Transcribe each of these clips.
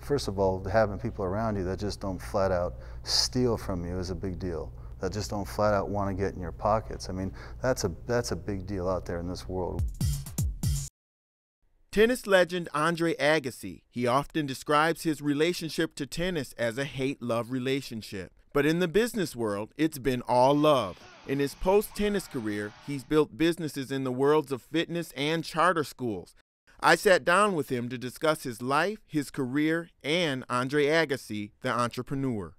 first of all, having people around you that just don't flat out steal from you is a big deal. That just don't flat out want to get in your pockets. I mean, that's a big deal out there in this world. Tennis legend Andre Agassi. He often describes his relationship to tennis as a hate-love relationship. But in the business world, it's been all love. In his post-tennis career, he's built businesses in the worlds of fitness and charter schools. I sat down with him to discuss his life, his career, and Andre Agassi, the entrepreneur.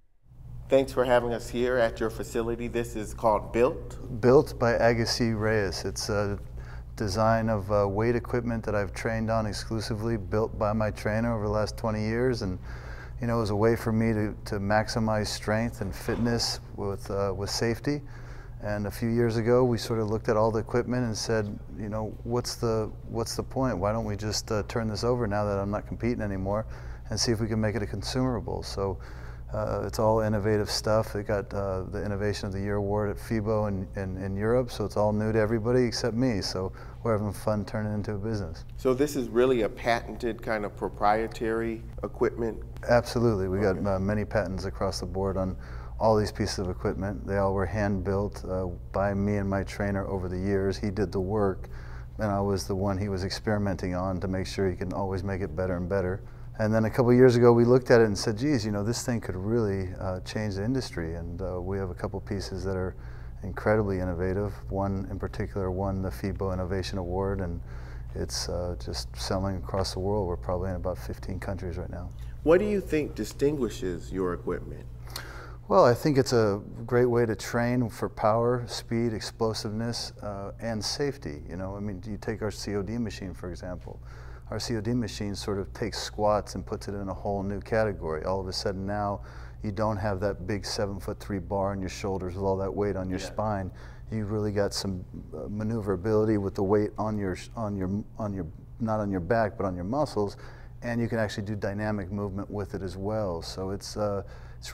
Thanks for having us here at your facility. This is called BILT. BILT by Agassi Reyes. It's a design of weight equipment that I've trained on exclusively, built by my trainer over the last 20 years. And you know, it was a way for me to maximize strength and fitness with safety. And a few years ago, we sort of looked at all the equipment and said, you know, what's the point? Why don't we just turn this over now that I'm not competing anymore and see if we can make it a consumable? So it's all innovative stuff. It got the Innovation of the Year award at FIBO in Europe, so it's all new to everybody except me. So we're having fun turning it into a business. So this is really a patented kind of proprietary equipment? Absolutely. We got many patents across the board on all these pieces of equipment. They all were hand built by me and my trainer over the years. He did the work, and I was the one he was experimenting on to make sure he can always make it better and better. And then a couple of years ago, we looked at it and said, geez, you know, this thing could really change the industry. And we have a couple pieces that are incredibly innovative. One in particular won the FIBO Innovation Award, and it's just selling across the world. We're probably in about 15 countries right now. What do you think distinguishes your equipment? Well, I think it's a great way to train for power, speed, explosiveness, and safety. You know, I mean, you take our COD machine, for example. Our COD machine sort of takes squats and puts it in a whole new category. All of a sudden now, you don't have that big 7'3" bar on your shoulders with all that weight on your spine. You've really got some maneuverability with the weight on your not on your back, but on your muscles, and you can actually do dynamic movement with it as well. So it's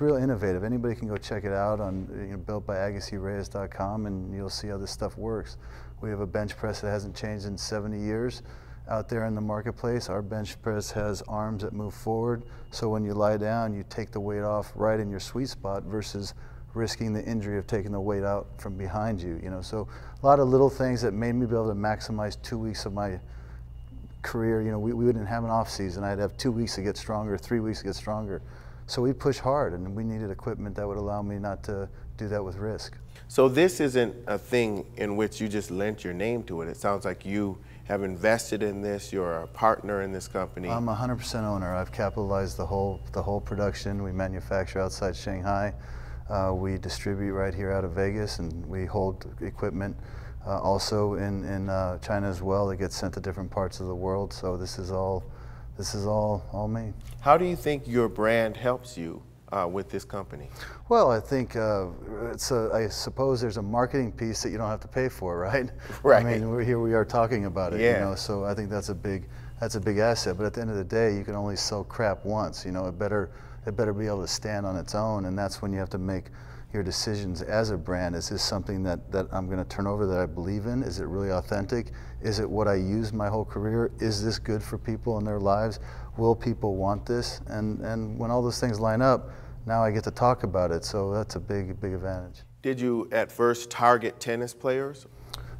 real innovative. Anybody can go check it out on builtbyagassireyes.com, and you'll see how this stuff works. We have a bench press that hasn't changed in 70 years. Out there in the marketplace, our bench press has arms that move forward, so when you lie down, you take the weight off right in your sweet spot versus risking the injury of taking the weight out from behind you. You know, so a lot of little things that made me be able to maximize 2 weeks of my career. You know, we wouldn't have an off season. I'd have 2 weeks to get stronger, 3 weeks to get stronger. So we push hard, and we needed equipment that would allow me not to do that with risk. So this isn't a thing in which you just lent your name to it. It sounds like you have invested in this. You're a partner in this company. I'm 100% owner. I've capitalized the whole production. We manufacture outside Shanghai. We distribute right here out of Vegas, and we hold equipment also in China as well. It gets sent to different parts of the world. So this is all me. How do you think your brand helps you with this company? Well, I think I suppose there's a marketing piece that you don't have to pay for, right? Right. I mean, here we are talking about it. Yeah. You know, so I think that's a big asset. But at the end of the day, you can only sell crap once. You know, it better be able to stand on its own, and that's when you have to make your decisions as a brand. Is this something that I'm going to turn over that I believe in? Is it really authentic? Is it what I use my whole career? Is this good for people in their lives? Will people want this? And when all those things line up, now I get to talk about it, so that's a big advantage. Did you at first target tennis players?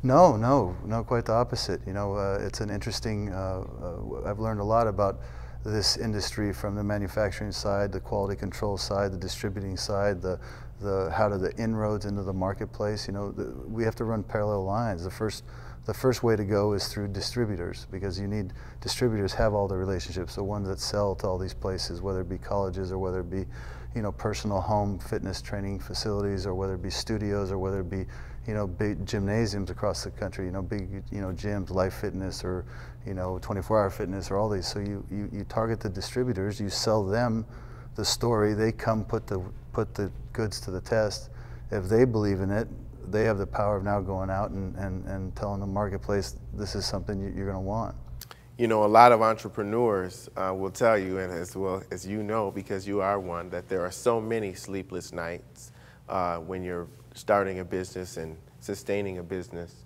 No, quite the opposite. You know, it's an interesting, I've learned a lot about this industry from the manufacturing side, the quality control side, the distributing side, the inroads into the marketplace. You know, we have to run parallel lines. The first way to go is through distributors, because you need distributors have all the relationships, the ones that sell to all these places, whether it be colleges or whether it be, you know, personal home fitness training facilities, or whether it be studios, or whether it be, you know, big gymnasiums across the country, you know, big, you know, gyms, Life Fitness, or, you know, 24-hour fitness, or all these. So you target the distributors, you sell them the story, they come put the goods to the test. If they believe in it, they have the power of now going out and telling the marketplace, this is something you're going to want. You know, a lot of entrepreneurs will tell you, and as well as you know, because you are one, that there are so many sleepless nights when you're starting a business and sustaining a business.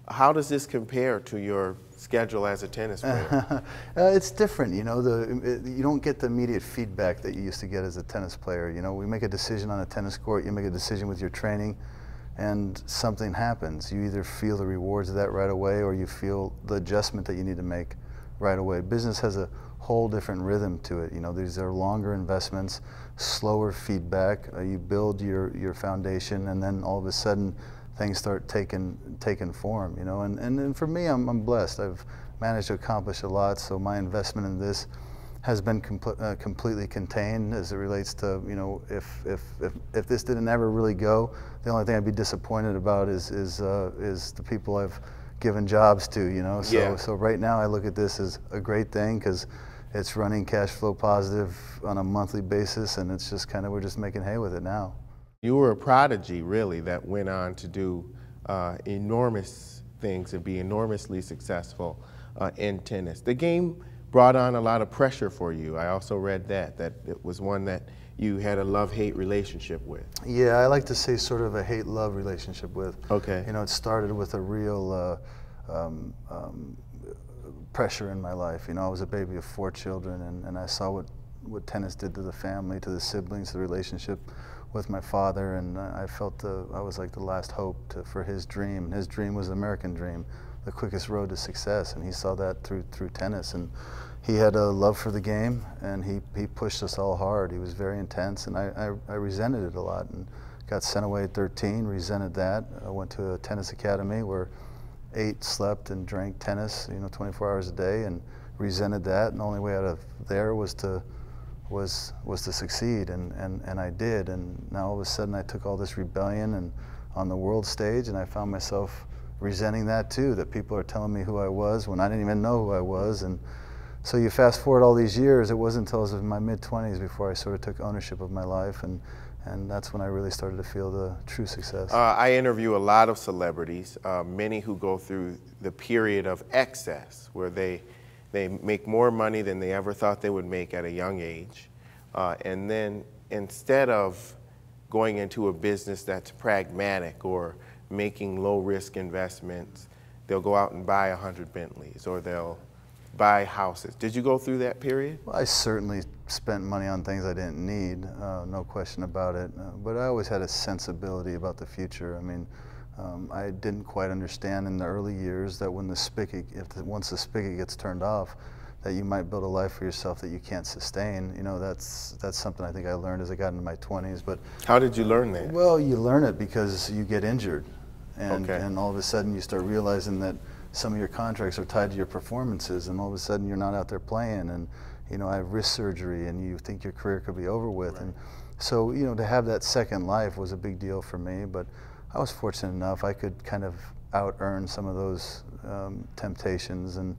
How does this compare to your schedule as a tennis player? It's different, you know. You don't get the immediate feedback that you used to get as a tennis player. You know, we make a decision on a tennis court, you make a decision with your training, and something happens. You either feel the rewards of that right away, or you feel the adjustment that you need to make right away. Business has a whole different rhythm to it. You know, these are longer investments, slower feedback. You build your foundation, and then all of a sudden things start taking form. You know, and for me, I'm blessed. I've managed to accomplish a lot. So my investment in this has been completely contained as it relates to, you know, if this didn't ever really go, the only thing I'd be disappointed about is the people I've given jobs to, you know. So yeah. So right now I look at this as a great thing because it's running cash flow positive on a monthly basis, and it's just we're just making hay with it now. You were a prodigy, really, that went on to do enormous things and be enormously successful in tennis. The game brought on a lot of pressure for you. I also read that it was one that you had a love-hate relationship with. Yeah, I like to say sort of a hate-love relationship with. Okay. You know, it started with a real pressure in my life. You know, I was a baby of 4 children, and I saw what tennis did to the family, to the siblings, the relationship with my father, and I felt I was like the last hope for his dream. And his dream was the American dream, the quickest road to success, and he saw that through tennis. And he had a love for the game, and he pushed us all hard. He was very intense, and I resented it a lot, and got sent away at 13, resented that. I went to a tennis academy where ate, slept, and drank tennis, you know, 24 hours a day, and resented that. And the only way out of there was to succeed, and I did. And now all of a sudden I took all this rebellion and on the world stage, and I found myself resenting that too, that people are telling me who I was when I didn't even know who I was. And so you fast forward all these years, it wasn't until I was in my mid-20s before I sort of took ownership of my life, and that's when I really started to feel the true success. I interview a lot of celebrities, many who go through the period of excess, where they make more money than they ever thought they would make at a young age. And then instead of going into a business that's pragmatic or making low-risk investments, they'll go out and buy 100 Bentleys, or they'll buy houses. Did you go through that period? Well, I certainly spent money on things I didn't need, no question about it. But I always had a sensibility about the future. I mean, I didn't quite understand in the early years that when the spigot, once the spigot gets turned off, that you might build a life for yourself that you can't sustain. You know, that's something I think I learned as I got into my 20s. But how did you learn that? Well, you learn it because you get injured, and okay. and all of a sudden you start realizing that some of your contracts are tied to your performances, and all of a sudden you're not out there playing, and you know, I have wrist surgery, and you think your career could be over with. Right. And so, you know, to have that second life was a big deal for me, but I was fortunate enough I could kind of out-earn some of those temptations, and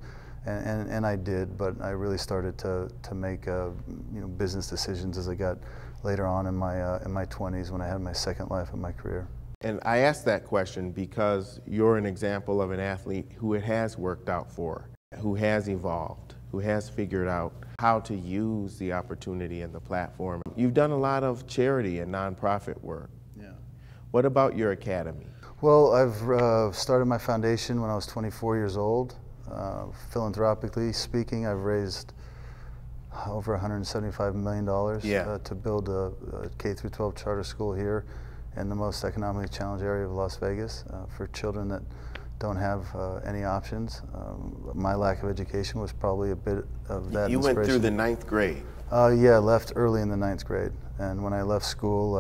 I did, but I really started to make you know, business decisions as I got later on in my 20s, when I had my second life of my career. And I asked that question because you're an example of an athlete who it has worked out for, who has evolved, who has figured out how to use the opportunity and the platform. You've done a lot of charity and nonprofit work. Yeah. What about your academy? Well, I've started my foundation when I was 24 years old. Philanthropically speaking, I've raised over $175 million yeah. To build a K-12 charter school here in the most economically challenged area of Las Vegas for children that don't have any options. My lack of education was probably a bit of that. You went through the 9th grade. Yeah, I left early in the 9th grade, and when I left school,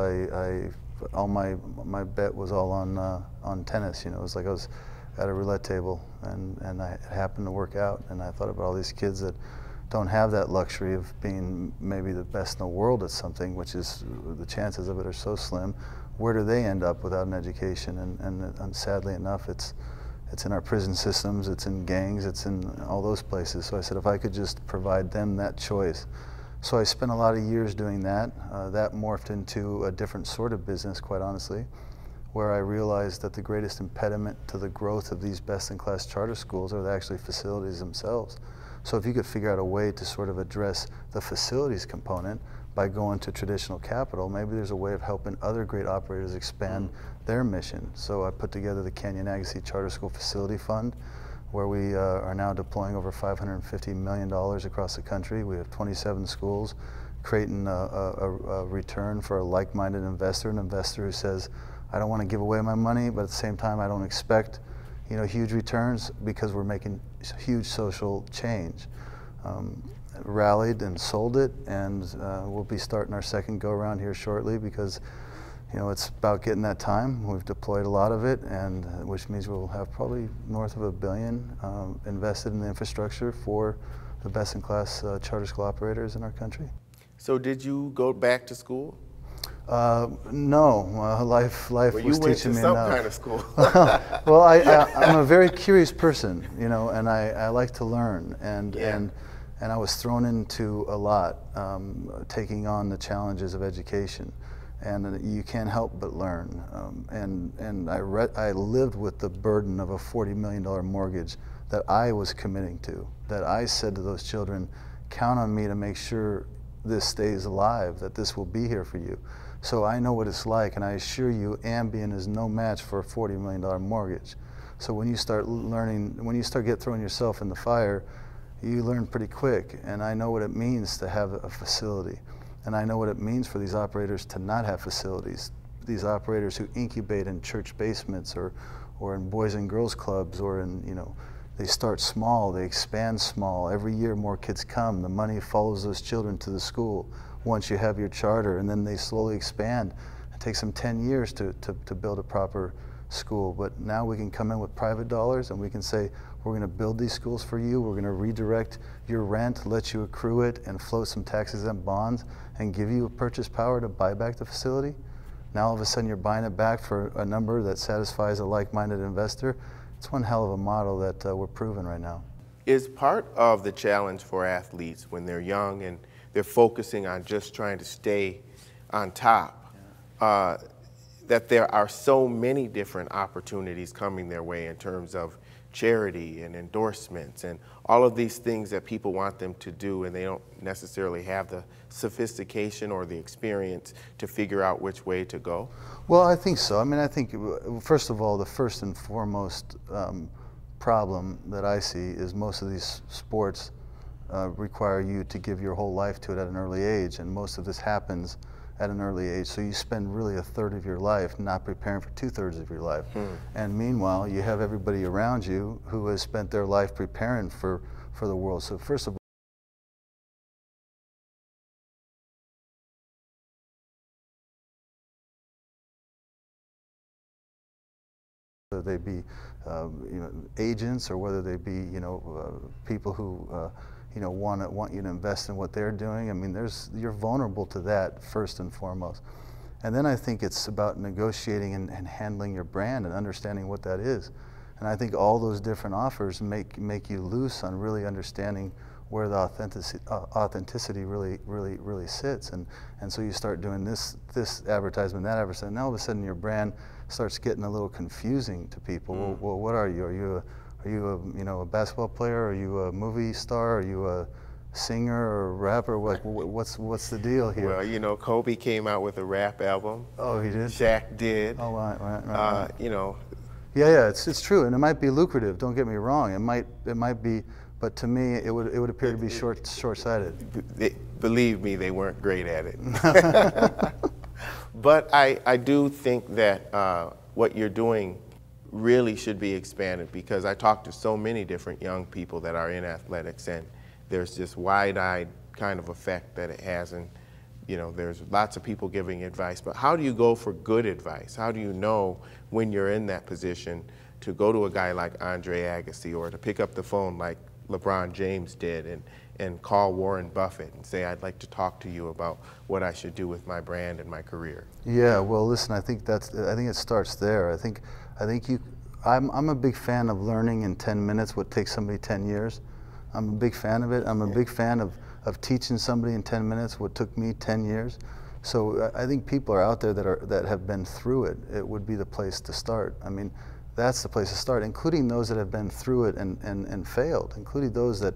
all my bet was all on tennis. You know, it was like I was at a roulette table, and it happened to work out. And I thought about all these kids that don't have that luxury of being maybe the best in the world at something, which is, the chances of it are so slim. Where do they end up without an education? And sadly enough, it's in our prison systems, it's in gangs, it's in all those places. So I said, if I could just provide them that choice. So I spent a lot of years doing that. That morphed into a different sort of business, quite honestly, where I realized that the greatest impediment to the growth of these best-in-class charter schools are actually facilities themselves. So if you could figure out a way to sort of address the facilities component by going to traditional capital, maybe there's a way of helping other great operators expand their mission. So I put together the Canyon Agassi Charter School Facility Fund. where we are now deploying over $550 million across the country. We have 27 schools, creating a return for a like-minded investor, an investor who says, I don't want to give away my money, but at the same time I don't expect huge returns because we're making huge social change. Rallied and sold it, and we'll be starting our second go-around here shortly because it's about getting that time. We've deployed a lot of it, and which means we'll have probably north of $1 billion invested in the infrastructure for the best-in-class charter school operators in our country. So did you go back to school? No, life was teaching me enough. You went to some kind of school. Well, I'm a very curious person, and I like to learn, and I was thrown into a lot, taking on the challenges of education, and you can't help but learn. And I lived with the burden of a $40 million mortgage that I was committing to, that I said to those children, count on me to make sure this stays alive, that this will be here for you. So I know what it's like, and I assure you, Ambien is no match for a $40 million mortgage. So when you start learning, when you start throwing yourself in the fire, you learn pretty quick. And I know what it means to have a facility. And I know what it means for these operators to not have facilities. These operators who incubate in church basements or in boys and girls clubs, or in, they start small, they expand small. Every year more kids come. The money follows those children to the school once you have your charter, and then they slowly expand. It takes them 10 years to build a proper school. But now we can come in with private dollars, and we can say, we're going to build these schools for you. We're going to redirect your rent, let you accrue it, and float some tax-exempt bonds, and give you a purchase power to buy back the facility. Now all of a sudden you're buying it back for a number that satisfies a like-minded investor. It's one hell of a model that we're proving right now. Is part of the challenge for athletes when they're young and they're focusing on just trying to stay on top, that there are so many different opportunities coming their way in terms of charity and endorsements and all of these things that people want them to do, and they don't necessarily have the sophistication or the experience to figure out which way to go? Well, I think so. I mean, I think, first of all, the first and foremost problem that I see is most of these sports require you to give your whole life to it at an early age, and most of this happens at an early age. So you spend really a third of your life not preparing for 2/3 of your life. And meanwhile, you have everybody around you who has spent their life preparing for the world. So first of all, whether they be agents, or whether they be people who want you to invest in what they're doing. I mean, you're vulnerable to that first and foremost. And then I think it's about negotiating and handling your brand and understanding what that is. And I think all those different offers make you loose on really understanding where the authenticity really sits. And so you start doing this advertisement, that advertisement, and all of a sudden your brand starts getting a little confusing to people. Well, what are you? Are you a basketball player? Are you a movie star? Are you a singer or a rapper? What's the deal here? Well, Kobe came out with a rap album. Oh, he did? Shaq did. Oh, right. Yeah, it's true, and it might be lucrative. Don't get me wrong. It might be, but to me, it would appear to be short-sighted. Believe me, they weren't great at it. But I do think that what you're doing really should be expanded, because I talk to so many different young people that are in athletics, and there's this wide-eyed kind of effect that it has, and there's lots of people giving advice, but how do you go for good advice? How do you know when you're in that position to go to a guy like Andre Agassi, or to pick up the phone like LeBron James did and call Warren Buffett and say, I'd like to talk to you about what I should do with my brand and my career? Yeah, well, listen, I think it starts there. I'm a big fan of learning in 10 minutes what takes somebody 10 years. I'm a big fan of it. I'm a big fan of teaching somebody in 10 minutes what took me 10 years. So I think people are out there that have been through it. It would be the place to start. I mean, that's the place to start, including those that have been through it and failed, including those that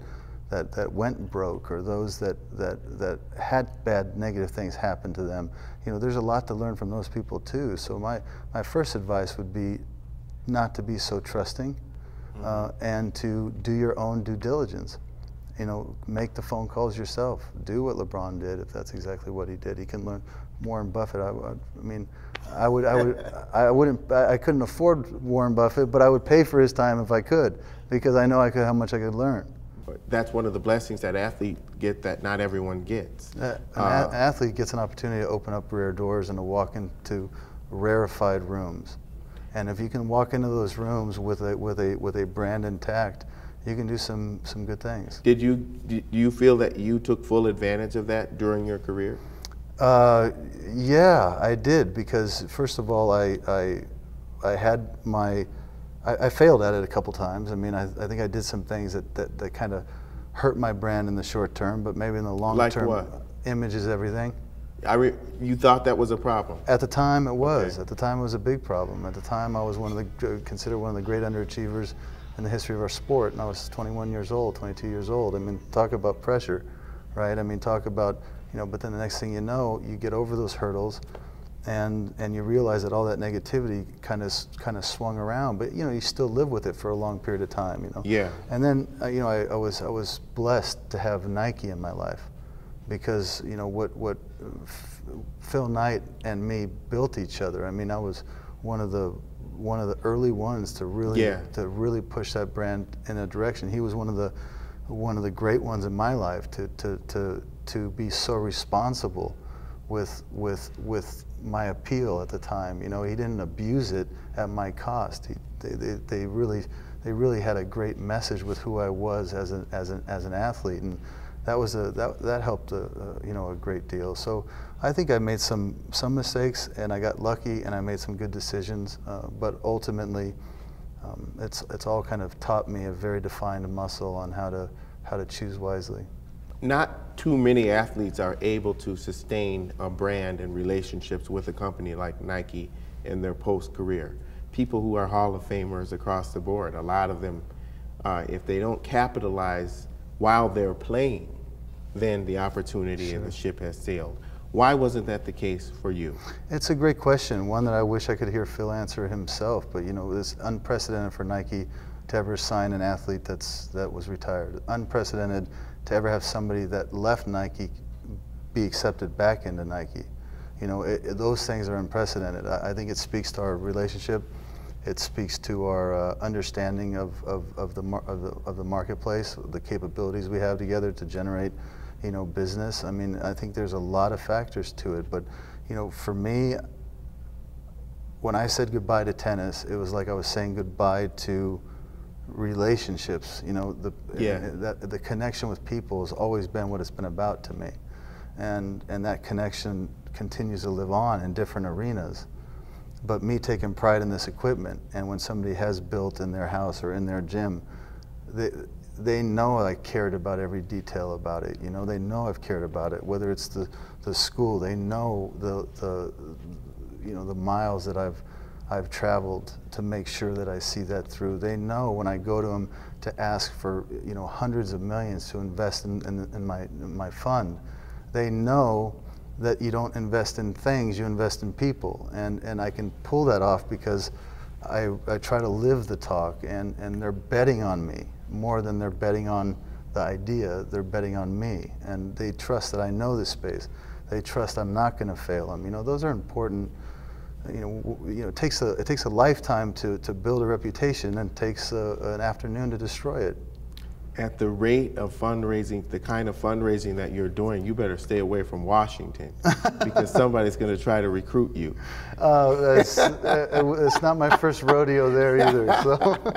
went broke, or those that had bad negative things happen to them. There's a lot to learn from those people too. So my first advice would be not to be so trusting. and to do your own due diligence. You know, make the phone calls yourself. Do what LeBron did, if that's exactly what he did. He can learn. Warren Buffett. I couldn't afford Warren Buffett, but I would pay for his time if I could, because I know how much I could learn. That's one of the blessings that athletes get that not everyone gets. An athlete gets an opportunity to open up rare doors and to walk into rarefied rooms. And if you can walk into those rooms with a brand intact, you can do some good things. Do you feel that you took full advantage of that during your career? Yeah, I did, because first of all, I failed at it a couple times. I mean, I think I did some things that kind of hurt my brand in the short term, but maybe in the long term, like what? Image is everything. You thought that was a problem? At the time, it was. Okay. At the time, it was a big problem. At the time, I was considered one of the great underachievers in the history of our sport, and I was 21 years old, 22 years old. I mean, talk about pressure, right? I mean, talk about, you know, but then the next thing you know, you get over those hurdles, and you realize that all that negativity kind of swung around, but you know, you still live with it for a long period of time, you know. Yeah. And then you know, I was blessed to have Nike in my life, because you know what Phil Knight and me built each other. I mean, I was one of the early ones to really push that brand in a direction. He was one of the great ones in my life to be so responsible with my appeal at the time. You know, he didn't abuse it at my cost. They really had a great message with who I was as an athlete, and that helped you know, a great deal. So I think I made some mistakes, and I got lucky, and I made some good decisions. But ultimately, it's all kind of taught me a very defined muscle on how to choose wisely. Not too many athletes are able to sustain a brand and relationships with a company like Nike in their post-career. People who are Hall of Famers across the board, a lot of them, if they don't capitalize while they're playing, then the opportunity and the ship has sailed. Why wasn't that the case for you? It's a great question, one that I wish I could hear Phil answer himself, but you know, it's unprecedented for Nike to ever sign an athlete that was retired. Unprecedented to ever have somebody that left Nike be accepted back into Nike. You know, those things are unprecedented. I think it speaks to our relationship. It speaks to our understanding of the marketplace, the capabilities we have together to generate, you know, business. I mean, I think there's a lot of factors to it, but you know, for me, when I said goodbye to tennis, it was like I was saying goodbye to relationships. You know, the connection with people has always been what it's been about to me, and that connection continues to live on in different arenas. But me taking pride in this equipment, and when somebody has built in their house or in their gym, they know I cared about every detail about it. You know, they know I've cared about it. Whether it's the school, they know the you know, the miles that I've traveled to make sure that I see that through. They know when I go to them to ask for, you know, hundreds of millions to invest in my fund, they know that you don't invest in things, you invest in people. And I can pull that off because I try to live the talk, and they're betting on me more than they're betting on the idea. They're betting on me, and they trust that I know this space. They trust I'm not going to fail them. You know, those are important. You know, it takes a lifetime to build a reputation, and it takes an afternoon to destroy it. At the rate of fundraising, the kind of fundraising that you're doing, you better stay away from Washington because somebody's going to try to recruit you. It's not my first rodeo there either. So.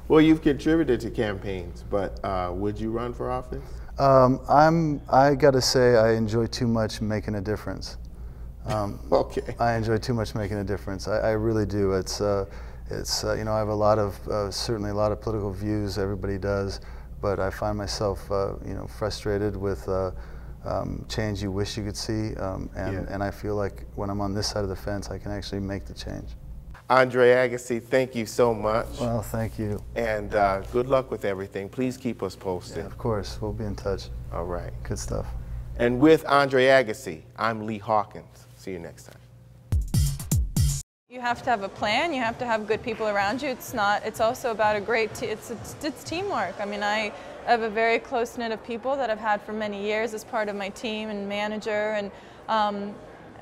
Well, you've contributed to campaigns, but would you run for office? I got to say, I enjoy too much making a difference. Okay. I enjoy too much making a difference. I really do. It's you know, I have a lot of certainly a lot of political views. Everybody does, but I find myself you know, frustrated with change you wish you could see, and I feel like when I'm on this side of the fence, I can actually make the change. Andre Agassi, thank you so much. Well, thank you. And good luck with everything. Please keep us posted. Yeah, of course, we'll be in touch. All right. Good stuff. And with Andre Agassi, I'm Lee Hawkins. See you next time. You have to have a plan, you have to have good people around you. It's also about a great, it's teamwork. I mean, I have a very close knit of people that I've had for many years as part of my team and manager, and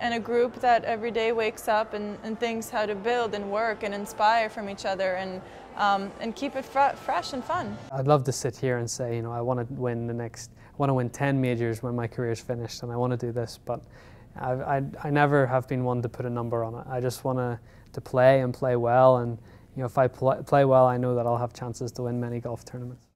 a group that every day wakes up and thinks how to build and work and inspire from each other and keep it fresh and fun. I'd love to sit here and say, you know, I want to win I want to win 10 majors when my career's finished, and I want to do this, but I never have been one to put a number on it. I just want to play and play well, and you know, if I play well, I know that I'll have chances to win many golf tournaments.